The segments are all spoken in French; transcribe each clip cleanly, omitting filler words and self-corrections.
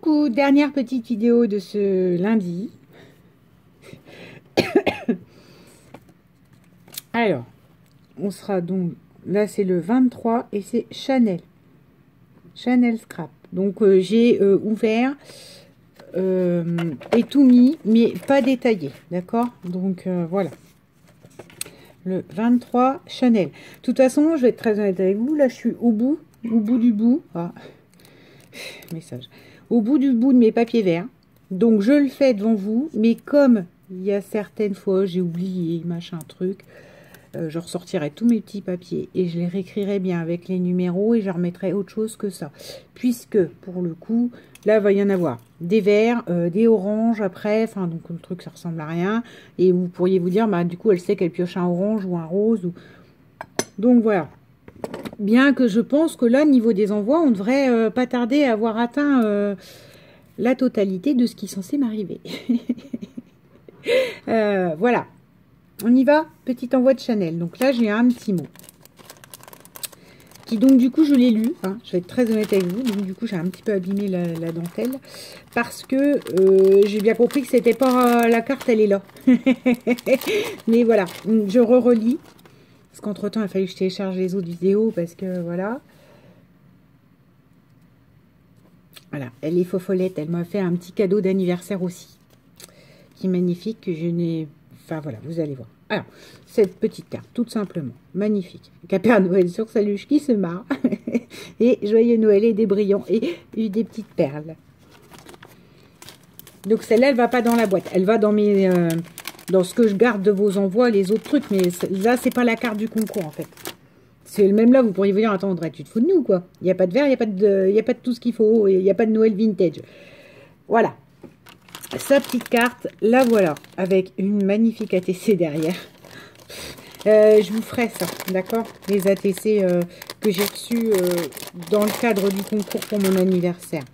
Coucou, dernière petite vidéo de ce lundi. Alors, on sera donc, là c'est le 23 et c'est Chanel. Chanel Scrap. Donc j'ai ouvert et tout mis, mais pas détaillé, d'accord? Donc voilà. Le 23 Chanel. De toute façon, je vais être très honnête avec vous, là je suis au bout du bout. Ah, message. Au bout du bout de mes papiers verts. Donc je le fais devant vous, mais comme il y a certaines fois j'ai oublié machin truc, je ressortirai tous mes petits papiers et je les réécrirai bien avec les numéros et je remettrai autre chose que ça. Puisque pour le coup, là il va y en avoir des verts, des oranges après, enfin donc le truc ça ressemble à rien. Et vous pourriez vous dire, bah du coup elle sait qu'elle pioche un orange ou un rose. Ou... Donc voilà. Bien que je pense que là, niveau des envois, on devrait pas tarder à avoir atteint la totalité de ce qui est censé m'arriver. Voilà. On y va. Petit envoi de Chanel. Donc là, j'ai un petit mot. Qui donc, du coup, je l'ai lu. Hein, je vais être très honnête avec vous. Donc, du coup, j'ai un petit peu abîmé la dentelle. Parce que j'ai bien compris que c'était pas la carte, elle est là. Mais voilà. Je relis. Parce qu'entre-temps, il a fallu que je télécharge les autres vidéos. Parce que, voilà. Voilà, elle est fofolette. Elle m'a fait un petit cadeau d'anniversaire aussi. Qui est magnifique. Que je n'ai... Enfin, voilà, vous allez voir. Alors, cette petite carte, tout simplement. Magnifique. Père Noël sur sa luche qui se marre. Et joyeux Noël et des brillants. Et des petites perles. Donc, celle-là, elle va pas dans la boîte. Elle va dans mes... dans ce que je garde de vos envois, les autres trucs. Mais là, c'est pas la carte du concours, en fait. C'est même là, vous pourriez vous dire, attends, Audrey, tu te fous de nous, quoi. Il n'y a pas de verre, il n'y a pas de tout ce qu'il faut. Il n'y a pas de Noël vintage. Voilà. Sa petite carte, la voilà. Avec une magnifique ATC derrière. Je vous ferai ça, d'accord? Les ATC que j'ai reçus dans le cadre du concours pour mon anniversaire.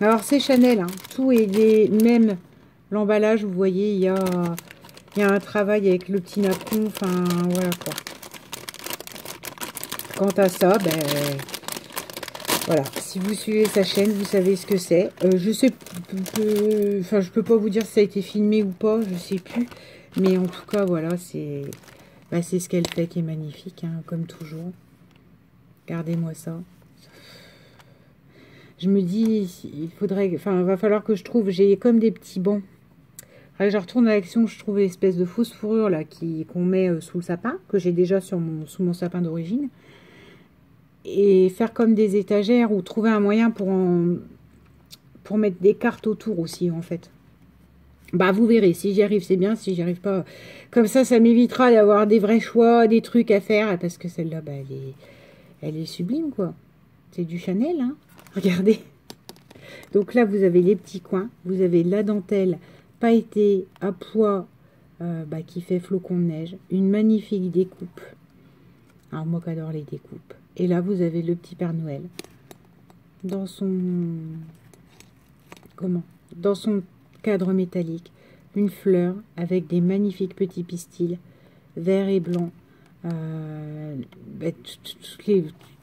Alors, c'est Chanel, hein. Tout est des mêmes. L'emballage, vous voyez, il y a un travail avec le petit napperon. Enfin, voilà, quoi. Quant à ça, ben, voilà, si vous suivez sa chaîne, vous savez ce que c'est. Je sais, enfin, je peux pas vous dire si ça a été filmé ou pas, je sais plus. Mais en tout cas, voilà, c'est ce qu'elle fait qui est magnifique, hein, comme toujours. Regardez-moi ça. Je me dis, il faudrait, enfin, va falloir que je trouve, j'ai comme des petits bancs. Je retourne à l'action, je trouve l'espèce de fausse fourrure là qu'on met sous le sapin, que j'ai déjà sous mon sapin d'origine. Et faire comme des étagères ou trouver un moyen pour mettre des cartes autour aussi, en fait. Bah, vous verrez. Si j'y arrive, c'est bien. Si j'y arrive pas, comme ça m'évitera d'avoir des vrais choix, des trucs à faire. Parce que celle-là, bah, elle est sublime, quoi. C'est du Chanel, hein. Regardez. Donc là, vous avez les petits coins. Vous avez la dentelle pailletée à pois qui fait flocon de neige. Une magnifique découpe. Alors, moi qui adore les découpes. Et là, vous avez le petit Père Noël dans son... Comment? Dans son cadre métallique. Une fleur avec des magnifiques petits pistils, vert et blanc.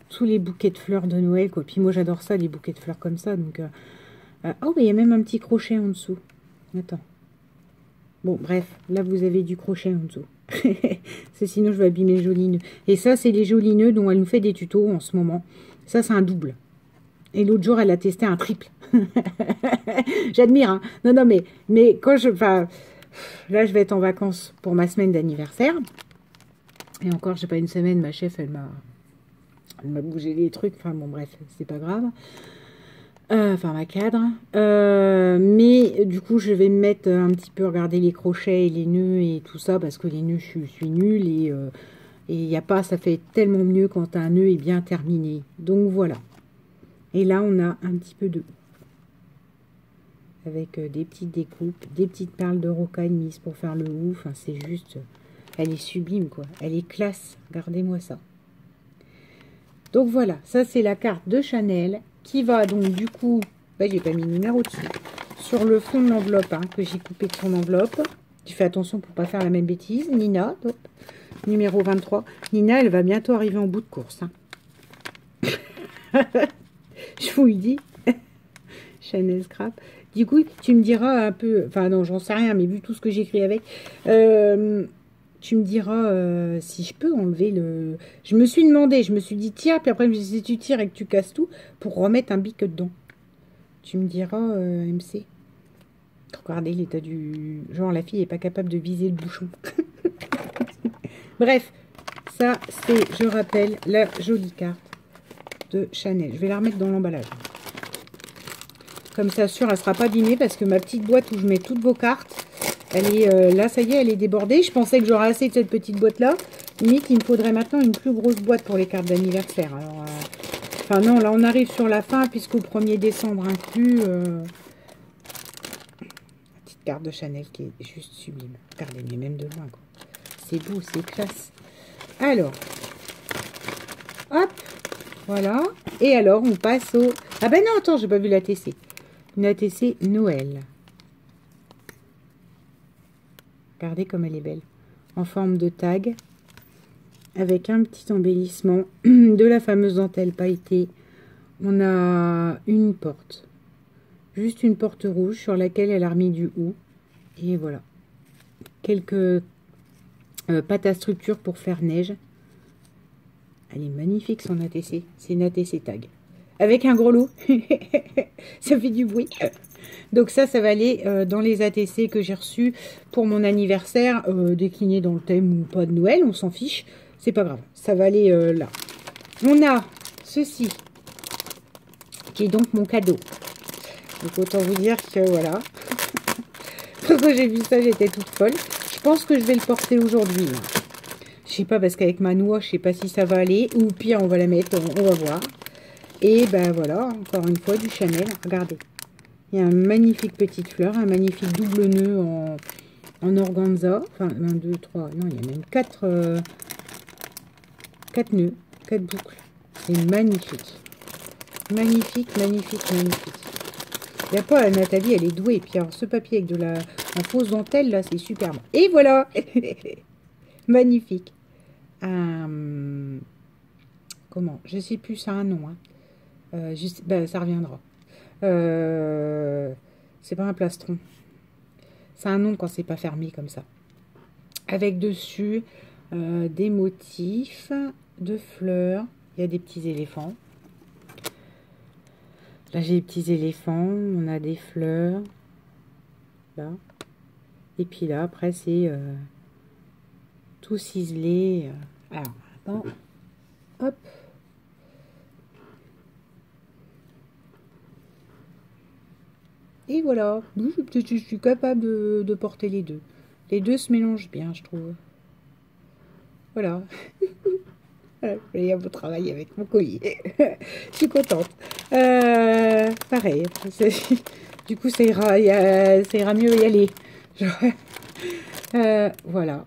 Tous les bouquets de fleurs de Noël, quoi. Puis moi, j'adore ça, les bouquets de fleurs comme ça. Donc, oh, mais il y a même un petit crochet en dessous. Attends. Bon, bref, là, vous avez du crochet en dessous. Sinon je vais abîmer les jolis nœuds. Et ça, c'est les jolis nœuds dont elle nous fait des tutos en ce moment. Ça, c'est un double. Et l'autre jour, elle a testé un triple. J'admire, hein. Non, mais quand je... Enfin, là, je vais être en vacances pour ma semaine d'anniversaire. Et encore, je sais pas, une semaine, ma chef, elle m'a bougé les trucs. Enfin, bon, bref, c'est pas grave. Enfin, ma cadre. Mais du coup, je vais me mettre un petit peu, regarder les crochets et les nœuds et tout ça, parce que les nœuds, je suis nulle. Et il n'y a pas, ça fait tellement mieux quand un nœud est bien terminé. Donc voilà. Et là, on a un petit peu de... Avec des petites découpes, des petites perles de rocaille mises pour faire le ouf. Enfin, c'est juste... Elle est sublime, quoi. Elle est classe. Regardez-moi ça. Donc voilà, ça c'est la carte de Chanel qui va donc du coup, j'ai pas mis le numéro dessus, sur le fond de l'enveloppe, hein, que j'ai coupé de son enveloppe. Tu fais attention pour pas faire la même bêtise. Nina, hop, numéro 23. Nina, elle va bientôt arriver en bout de course. Hein. Je vous le dis. Chanel Scrap. Du coup, tu me diras un peu... Enfin, non, j'en sais rien, mais vu tout ce que j'écris avec... tu me diras si je peux enlever le... Je me suis demandé, je me suis dit, tire, puis après, je me suis dit, si tu tires et que tu casses tout, pour remettre un bic dedans. Tu me diras, MC. Regardez l'état du... Genre, la fille n'est pas capable de viser le bouchon. Bref, ça, c'est, je rappelle, la jolie carte de Chanel. Je vais la remettre dans l'emballage. Comme ça, sûr, elle ne sera pas abîmée parce que ma petite boîte où je mets toutes vos cartes, elle est là, ça y est, elle est débordée. Je pensais que j'aurais assez de cette petite boîte-là. Limite, il me faudrait maintenant une plus grosse boîte pour les cartes d'anniversaire. Alors, enfin non, là, on arrive sur la fin puisqu'au 1er décembre inclus... petite carte de Chanel qui est juste sublime. Regardez, mais même de loin, quoi. C'est beau, c'est classe. Alors, hop, voilà. Et alors, on passe au... Ah ben non, attends, j'ai pas vu la TC. Une ATC Noël. Regardez comme elle est belle. En forme de tag. Avec un petit embellissement de la fameuse dentelle pailletée. On a une porte. Juste une porte rouge sur laquelle elle a remis du hou. Et voilà. Quelques pâtes à structure pour faire neige. Elle est magnifique son ATC. C'est une ATC tag. Avec un gros lot. Ça fait du bruit. Donc ça va aller dans les ATC que j'ai reçus pour mon anniversaire, décliné dans le thème ou pas de Noël, on s'en fiche. C'est pas grave. Ça va aller là. On a ceci, qui est donc mon cadeau. Donc autant vous dire que voilà. Quand j'ai vu ça, j'étais toute folle. Je pense que je vais le porter aujourd'hui. Je sais pas, parce qu'avec ma noix, je sais pas si ça va aller. Ou pire, on va la mettre, on va voir. Et ben voilà, encore une fois, du Chanel. Regardez. Il y a une magnifique petite fleur, un magnifique double nœud en organza. Enfin, 1, 2, 3, non, il y a même 4 nœuds, 4 boucles. C'est magnifique. Magnifique, magnifique, magnifique. Il n'y a pas, Nathalie, elle est douée. Et puis alors, ce papier avec de la en fausse dentelle, là, c'est superbe. Et voilà. Magnifique. Comment? Je sais plus, ça a un nom. Hein. Ben, ça reviendra. C'est pas un plastron. C'est un nom quand c'est pas fermé comme ça. Avec dessus des motifs de fleurs. Il y a des petits éléphants. Là, j'ai des petits éléphants. On a des fleurs. Là. Et puis là, après, c'est tout ciselé. Alors, attends. Hop. Et voilà. Je suis capable de porter les deux. Les deux se mélangent bien, je trouve. Voilà. Il y a beau travail avec mon collier. Je suis contente. Pareil. Du coup, ça ira mieux y aller. Voilà.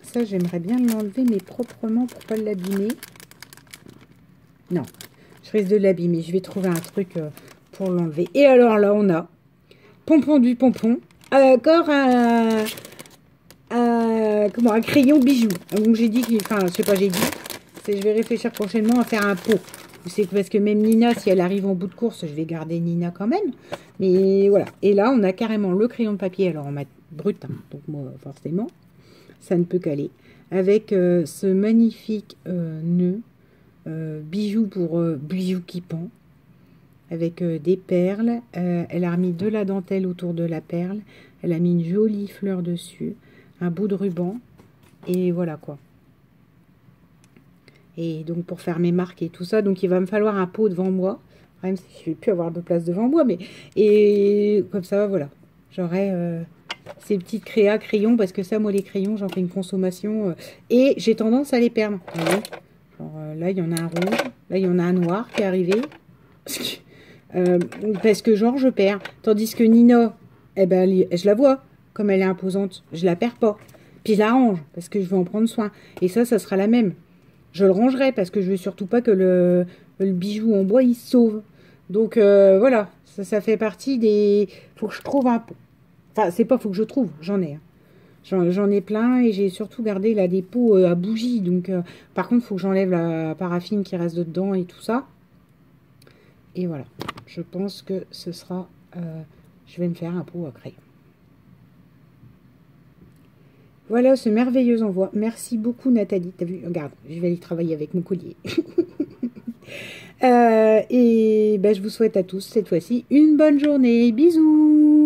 Ça, j'aimerais bien l'enlever, mais proprement pour pas l'abîmer. Non. Je risque de l'abîmer. Je vais trouver un truc pour l'enlever. Et alors là, on a pompon du pompon. Encore un crayon bijou. Donc j'ai dit, enfin, je sais pas, j'ai dit. Je vais réfléchir prochainement à faire un pot. C'est parce que même Nina, si elle arrive en bout de course, je vais garder Nina quand même. Mais voilà. Et là, on a carrément le crayon de papier. Alors, en mat brut, hein, donc moi, forcément, ça ne peut qu'aller. Avec ce magnifique nœud, bijou pour bijou qui pend. Avec des perles. Elle a remis de la dentelle autour de la perle. Elle a mis une jolie fleur dessus. Un bout de ruban. Et voilà quoi. Et donc pour faire mes marques et tout ça, donc il va me falloir un pot devant moi. Même si je ne vais plus avoir de place devant moi, mais et comme ça, voilà. J'aurai ces petites crayons, parce que ça, moi, les crayons, j'en fais une consommation. Et j'ai tendance à les perdre. Vous voyez, genre, là, il y en a un rouge. Là, il y en a un noir qui est arrivé. Parce que genre, je perds. Tandis que Nina, eh ben, je la vois. Comme elle est imposante, je la perds pas. Puis je la range, parce que je veux en prendre soin. Et ça sera la même. Je le rangerai parce que je veux surtout pas que le bijou en bois il se sauve. Donc voilà, ça fait partie des... Faut que je trouve un pot. Enfin, c'est pas faut que je trouve, j'en ai. Hein. J'en ai plein et j'ai surtout gardé là des pots à bougies. Donc par contre, faut que j'enlève la paraffine qui reste dedans et tout ça. Et voilà, je pense que ce sera je vais me faire un pot à crayon. Voilà ce merveilleux envoi. Merci beaucoup Nathalie. T'as vu? Regarde, je vais aller travailler avec mon collier. Et ben, je vous souhaite à tous cette fois-ci une bonne journée. Bisous!